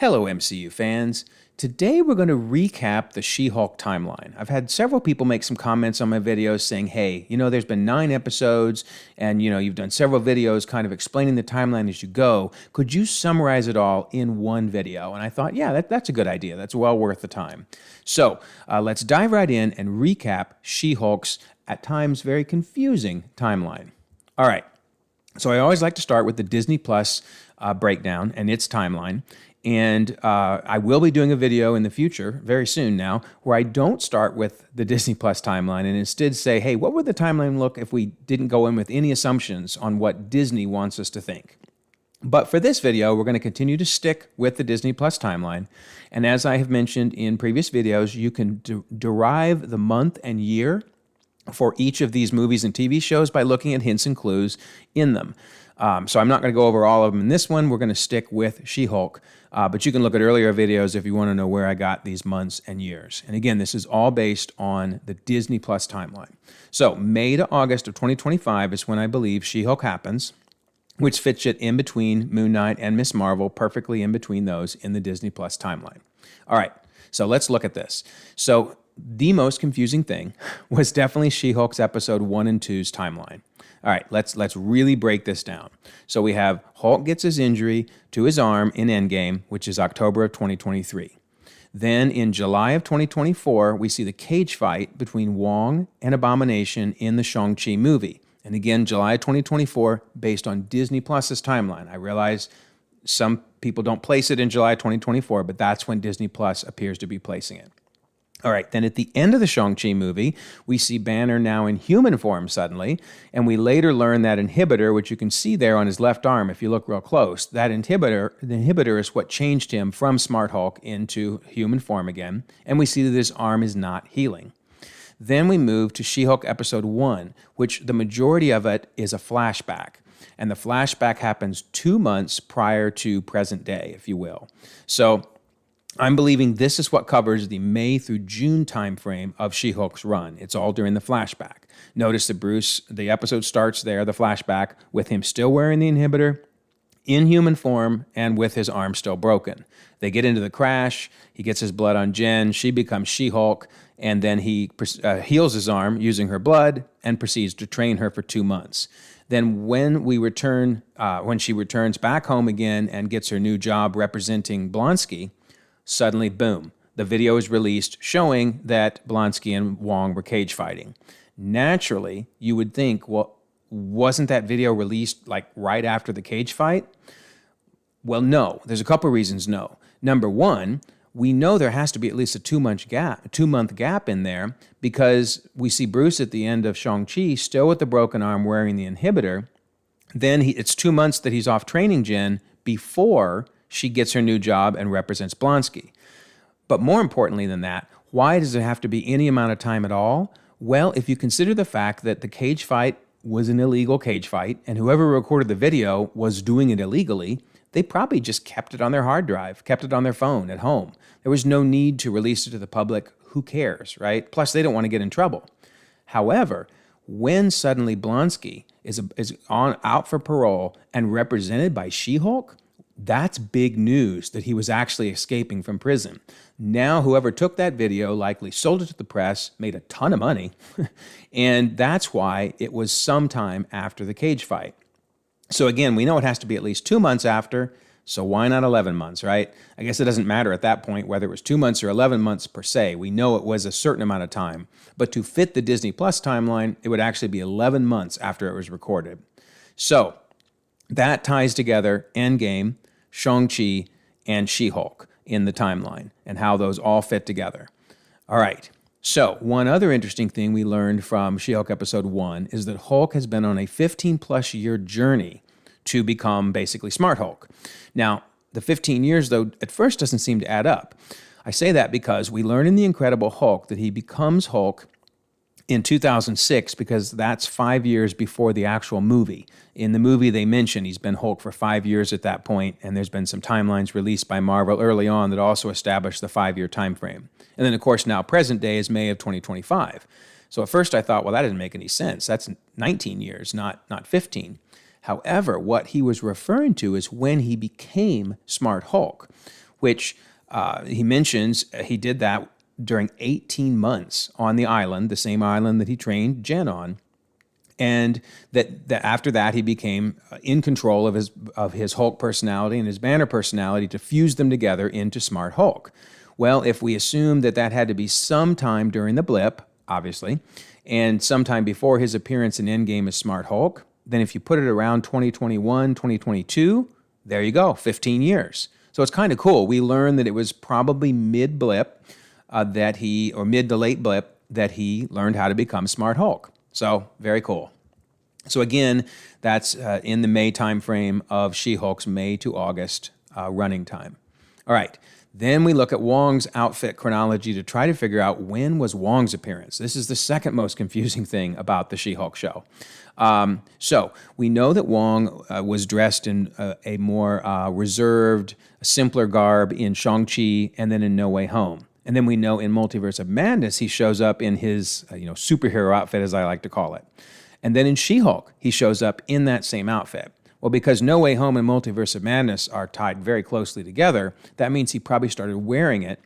Hello, MCU fans. Today we're going to recap the She-Hulk timeline. I've had several people make some comments on my videos saying, hey, there's been 9 episodes and, you've done several videos kind of explaining the timeline as you go. Could you summarize it all in one video? And I thought, yeah, that's a good idea. That's well worth the time. So let's dive right in and recap She-Hulk's, at times, very confusing timeline. All right. So I always like to start with the Disney Plus breakdown and its timeline. And I will be doing a video in the future, very soon now, where I don't start with the Disney Plus timeline and instead say, hey, what would the timeline look if we didn't go in with any assumptions on what Disney wants us to think? But for this video, we're going to continue to stick with the Disney Plus timeline. And as I have mentioned in previous videos, you can derive the month and year for each of these movies and TV shows by looking at hints and clues in them. So I'm not going to go over all of them in this one. We're going to stick with She-Hulk. But you can look at earlier videos if you want to know where I got these months and years. And again, this is all based on the Disney Plus timeline. So May to August of 2025 is when I believe She-Hulk happens, which fits it in between Moon Knight and Miss Marvel, perfectly in between those in the Disney Plus timeline. All right, so let's look at this. So the most confusing thing was definitely She-Hulk's episode 1 and 2's timeline. All right, let's really break this down. So we have Hulk gets his injury to his arm in Endgame, which is October of 2023. Then in July of 2024, we see the cage fight between Wong and Abomination in the Shang Chi movie. And again, July of 2024, based on Disney Plus's timeline. I realize some people don't place it in July 2024, but that's when Disney Plus appears to be placing it. All right, then at the end of the Shang-Chi movie, we see Banner now in human form suddenly, and we later learn that inhibitor, which you can see there on his left arm if you look real close, that the inhibitor is what changed him from Smart Hulk into human form again, and we see that his arm is not healing. Then we move to She-Hulk episode 1, which the majority of it is a flashback, and the flashback happens 2 months prior to present day, if you will. So I'm believing this is what covers the May through June timeframe of She-Hulk's run. It's all during the flashback. Notice that the episode starts there, the flashback, with him still wearing the inhibitor, in human form, and with his arm still broken. They get into the crash, he gets his blood on Jen, she becomes She-Hulk, and then he heals his arm using her blood and proceeds to train her for 2 months. Then when she returns back home again and gets her new job representing Blonsky, suddenly, boom, the video is released showing that Blonsky and Wong were cage fighting. Naturally, you would think, well, wasn't that video released like right after the cage fight? Well, no. There's a couple of reasons no. Number one, we know there has to be at least a 2-month gap in there because we see Bruce at the end of Shang-Chi still with the broken arm wearing the inhibitor. Then it's 2 months that he's off training Jen before she gets her new job and represents Blonsky. But more importantly than that, why does it have to be any amount of time at all? Well, if you consider the fact that the cage fight was an illegal cage fight and whoever recorded the video was doing it illegally, they probably just kept it on their hard drive, kept it on their phone at home. There was no need to release it to the public. Who cares, right? Plus, they don't want to get in trouble. However, when suddenly Blonsky is out for parole and represented by She-Hulk, that's big news that he was actually escaping from prison. Now, whoever took that video likely sold it to the press, made a ton of money, and that's why it was sometime after the cage fight. So again, we know it has to be at least 2 months after, so why not 11 months, right? I guess it doesn't matter at that point whether it was 2 months or 11 months per se. We know it was a certain amount of time. But to fit the Disney Plus timeline, it would actually be 11 months after it was recorded. So that ties together Endgame, Shang-Chi, and She-Hulk in the timeline and how those all fit together. All right. So one other interesting thing we learned from She-Hulk episode 1 is that Hulk has been on a 15-plus year journey to become basically Smart Hulk. Now, the 15 years, though, at first doesn't seem to add up. I say that because we learn in The Incredible Hulk that he becomes Hulk in 2006 because that's 5 years before the actual movie. In the movie, they mention he's been Hulk for 5 years at that point, and there's been some timelines released by Marvel early on that also established the 5-year time frame. And then, of course, now present day is May of 2025. So at first I thought, well, that doesn't make any sense. That's 19 years, not 15. However, what he was referring to is when he became Smart Hulk, which he mentions he did that during 18 months on the island, the same island that he trained Jen on. And that after that, he became in control of his Hulk personality and his Banner personality to fuse them together into Smart Hulk. Well, if we assume that had to be sometime during the blip, obviously, and sometime before his appearance in Endgame as Smart Hulk, then if you put it around 2021, 2022, there you go, 15 years. So it's kind of cool. We learned that it was probably mid-blip or mid to late blip that he learned how to become Smart Hulk. So very cool. So again, that's in the May timeframe of She-Hulk's May to August running time. All right. Then we look at Wong's outfit chronology to try to figure out when was Wong's appearance. This is the second most confusing thing about the She-Hulk show. So we know that Wong was dressed in a more reserved, simpler garb in Shang-Chi and then in No Way Home. And then we know in Multiverse of Madness, he shows up in his superhero outfit, as I like to call it. And then in She-Hulk, he shows up in that same outfit. Well, because No Way Home and Multiverse of Madness are tied very closely together, that means he probably started wearing it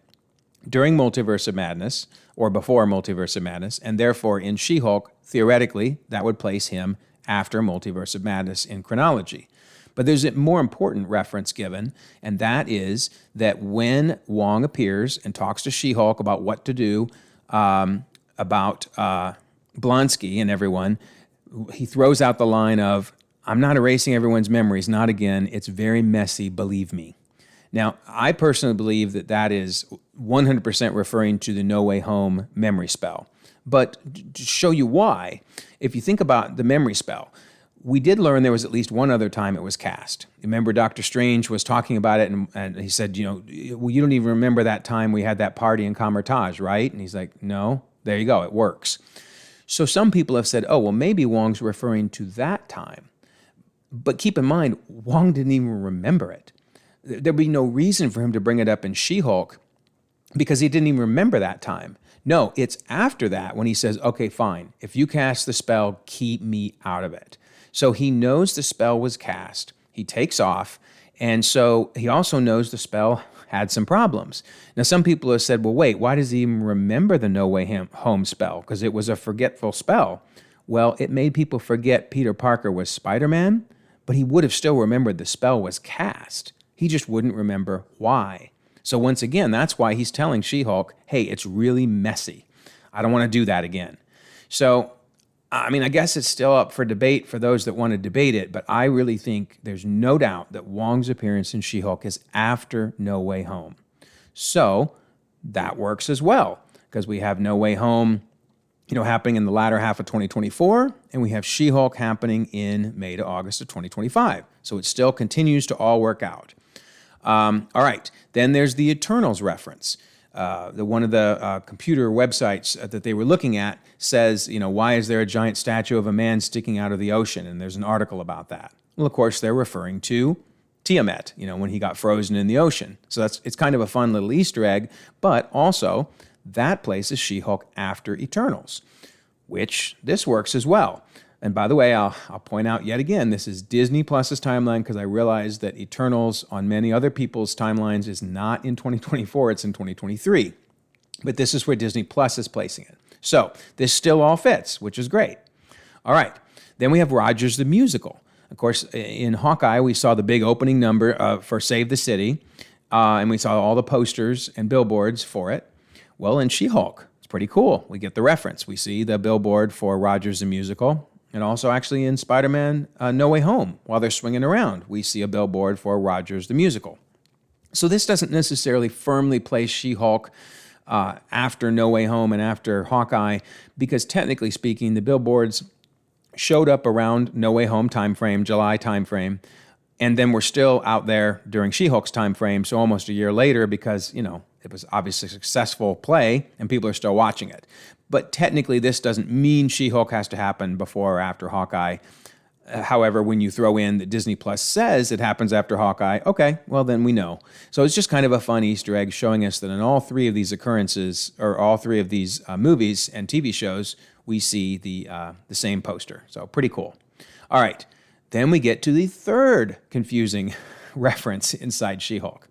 during Multiverse of Madness or before Multiverse of Madness, and therefore in She-Hulk, theoretically, that would place him after Multiverse of Madness in chronology. But there's a more important reference given, and that is that when Wong appears and talks to She-Hulk about what to do about Blonsky and everyone, he throws out the line of, "I'm not erasing everyone's memories, not again. It's very messy, believe me." Now, I personally believe that is 100% referring to the No Way Home memory spell. But to show you why, if you think about the memory spell, we did learn there was at least one other time it was cast. Remember, Doctor Strange was talking about it, and he said, well, you don't even remember that time we had that party in Kamertage, right? And he's like, no, there you go, it works. So some people have said, oh, well, maybe Wong's referring to that time. But keep in mind, Wong didn't even remember it. There'd be no reason for him to bring it up in She-Hulk because he didn't even remember that time. No, it's after that when he says, okay, fine. If you cast the spell, keep me out of it. So he knows the spell was cast. He takes off. And so he also knows the spell had some problems. Now, some people have said, well, wait, why does he even remember the No Way Home spell? Because it was a forgetful spell. Well, it made people forget Peter Parker was Spider-Man, but he would have still remembered the spell was cast. He just wouldn't remember why. So once again, that's why he's telling She-Hulk, hey, it's really messy. I don't want to do that again. So, I mean, I guess it's still up for debate for those that want to debate it, but I really think there's no doubt that Wong's appearance in She-Hulk is after No Way Home. So that works as well, because we have No Way Home happening in the latter half of 2024, and we have She-Hulk happening in May to August of 2025. So it still continues to all work out. All right, then there's the Eternals reference. One of the computer websites that they were looking at says, why is there a giant statue of a man sticking out of the ocean? And there's an article about that. Well, of course, they're referring to Tiamat, when he got frozen in the ocean. So it's kind of a fun little Easter egg, but also that places She-Hulk after Eternals, which this works as well. And by the way, I'll point out yet again, this is Disney Plus's timeline because I realize that Eternals on many other people's timelines is not in 2024, it's in 2023. But this is where Disney Plus is placing it. So this still all fits, which is great. All right, then we have Rogers the Musical. Of course, in Hawkeye, we saw the big opening number for Save the City, and we saw all the posters and billboards for it. Well, in She-Hulk, it's pretty cool. We get the reference. We see the billboard for Rogers the Musical. And also actually in Spider-Man No Way Home, while they're swinging around, we see a billboard for Rogers the Musical. So this doesn't necessarily firmly place She-Hulk after No Way Home and after Hawkeye, because technically speaking, the billboards showed up around No Way Home timeframe, July timeframe, and then we're still out there during She-Hulk's timeframe, so almost a year later because, it was obviously a successful play and people are still watching it. But technically, this doesn't mean She-Hulk has to happen before or after Hawkeye. However, when you throw in that Disney Plus says it happens after Hawkeye, okay, well, then we know. So it's just kind of a fun Easter egg showing us that in all three of these occurrences, or all three of these movies and TV shows, we see the same poster. So pretty cool. All right, then we get to the third confusing reference inside She-Hulk.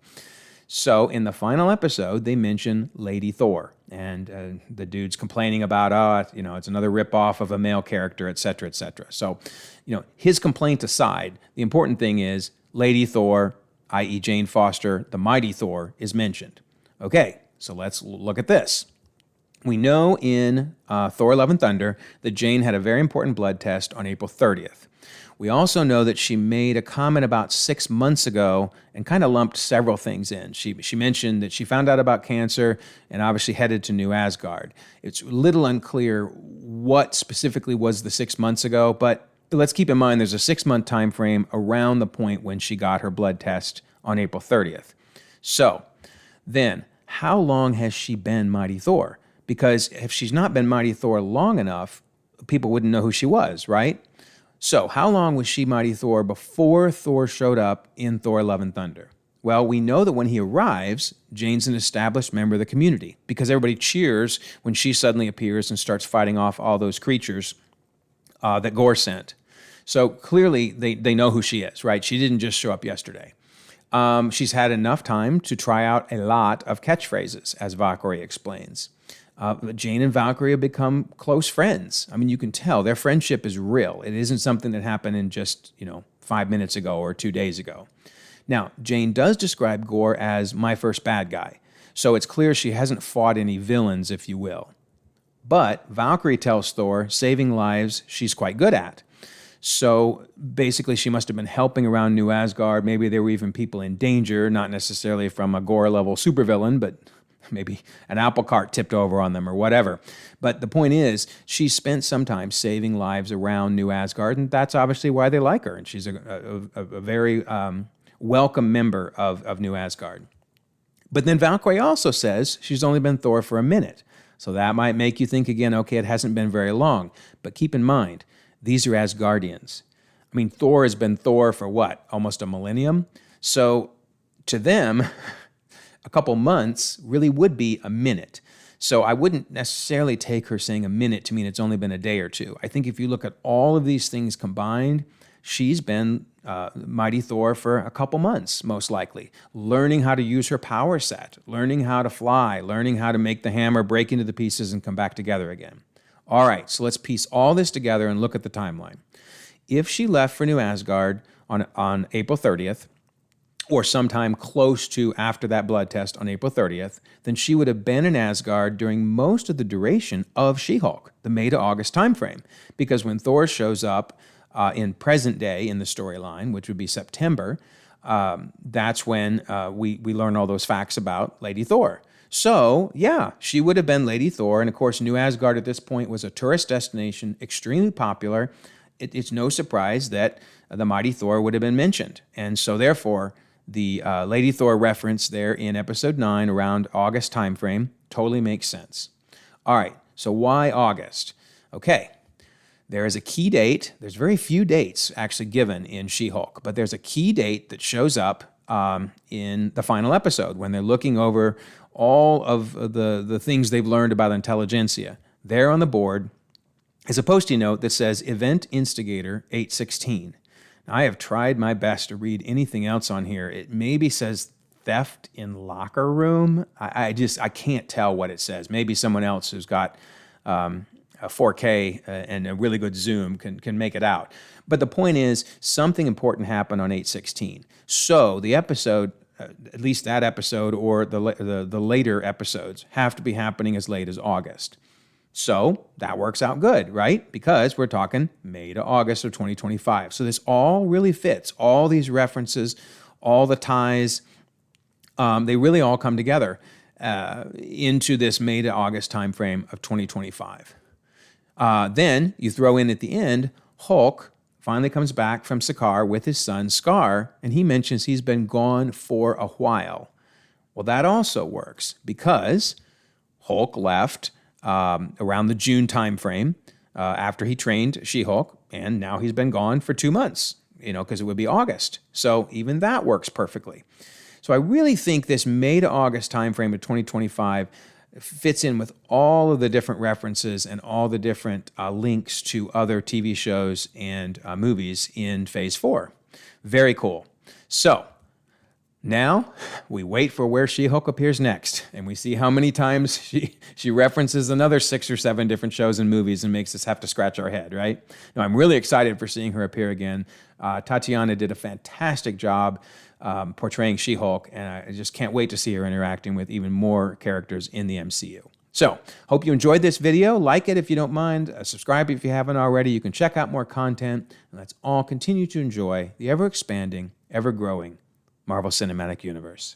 So in the final episode, they mention Lady Thor, and the dude's complaining about, it's another ripoff of a male character, et cetera, et cetera. So, his complaint aside, the important thing is Lady Thor, i.e. Jane Foster, the mighty Thor, is mentioned. Okay, so let's look at this. We know in Thor Love and Thunder that Jane had a very important blood test on April 30th. We also know that she made a comment about 6 months ago and kind of lumped several things in. She mentioned that she found out about cancer and obviously headed to New Asgard. It's a little unclear what specifically was the 6 months ago, but let's keep in mind there's a 6-month time frame around the point when she got her blood test on April 30th. So then, how long has she been Mighty Thor? Because if she's not been Mighty Thor long enough, people wouldn't know who she was, right? So how long was she Mighty Thor before Thor showed up in Thor Love and Thunder? Well, we know that when he arrives, Jane's an established member of the community because everybody cheers when she suddenly appears and starts fighting off all those creatures that Gorr sent. So clearly they know who she is, right? She didn't just show up yesterday. She's had enough time to try out a lot of catchphrases, as Valkyrie explains. Jane and Valkyrie have become close friends. I mean, you can tell their friendship is real. It isn't something that happened in just, 5 minutes ago or 2 days ago. Now, Jane does describe Gorr as my first bad guy, so it's clear she hasn't fought any villains, if you will. But Valkyrie tells Thor saving lives she's quite good at. So basically, she must have been helping around New Asgard. Maybe there were even people in danger, not necessarily from a Gorr-level supervillain, but maybe an apple cart tipped over on them or whatever. But the point is, she spent some time saving lives around New Asgard, and that's obviously why they like her. And she's a very welcome member of New Asgard. But then Valkyrie also says she's only been Thor for a minute. So that might make you think again, okay, it hasn't been very long. But keep in mind, these are Asgardians. I mean, Thor has been Thor for what, almost a millennium? So to them, a couple months really would be a minute. So I wouldn't necessarily take her saying a minute to mean it's only been a day or two. I think if you look at all of these things combined, she's been Mighty Thor for a couple months, most likely, learning how to use her power set, learning how to fly, learning how to make the hammer break into the pieces and come back together again. All right, so let's piece all this together and look at the timeline. If she left for New Asgard on April 30th, or sometime close to after that blood test on April 30th, then she would have been in Asgard during most of the duration of She-Hulk, the May to August timeframe. Because when Thor shows up in present day in the storyline, which would be September, that's when we learn all those facts about Lady Thor. So, yeah, she would have been Lady Thor. And of course, New Asgard at this point was a tourist destination, extremely popular. It's no surprise that the mighty Thor would have been mentioned. And so therefore, the Lady Thor reference there in episode 9 around August timeframe totally makes sense. All right, so why August? Okay, there is a key date. There's very few dates actually given in She-Hulk, but there's a key date that shows up in the final episode when they're looking over all of the things they've learned about intelligentsia. There on the board is a Post-it note that says Event Instigator 816. I have tried my best to read anything else on here. It maybe says theft in locker room. I can't tell what it says. Maybe someone else who's got a 4K and a really good zoom can make it out. But the point is, something important happened on 8/16. So the episode, at least that episode or the later episodes, have to be happening as late as August. So that works out good, right? Because we're talking May to August of 2025. So this all really fits. All these references, all the ties, they really all come together into this May to August timeframe of 2025. Then you throw in at the end, Hulk finally comes back from Skaar with his son Skaar, and he mentions he's been gone for a while. Well, that also works because Hulk left around the June timeframe after he trained She-Hulk, and now he's been gone for 2 months, because it would be August. So even that works perfectly. So I really think this May to August timeframe of 2025 fits in with all of the different references and all the different links to other TV shows and movies in Phase 4. Very cool. So Now, we wait for where She-Hulk appears next, and we see how many times she references another 6 or 7 different shows and movies and makes us have to scratch our head, right? Now, I'm really excited for seeing her appear again. Tatiana did a fantastic job portraying She-Hulk, and I just can't wait to see her interacting with even more characters in the MCU. So, hope you enjoyed this video. Like it if you don't mind. Subscribe if you haven't already. You can check out more content, and let's all continue to enjoy the ever-expanding, ever-growing Marvel Cinematic Universe.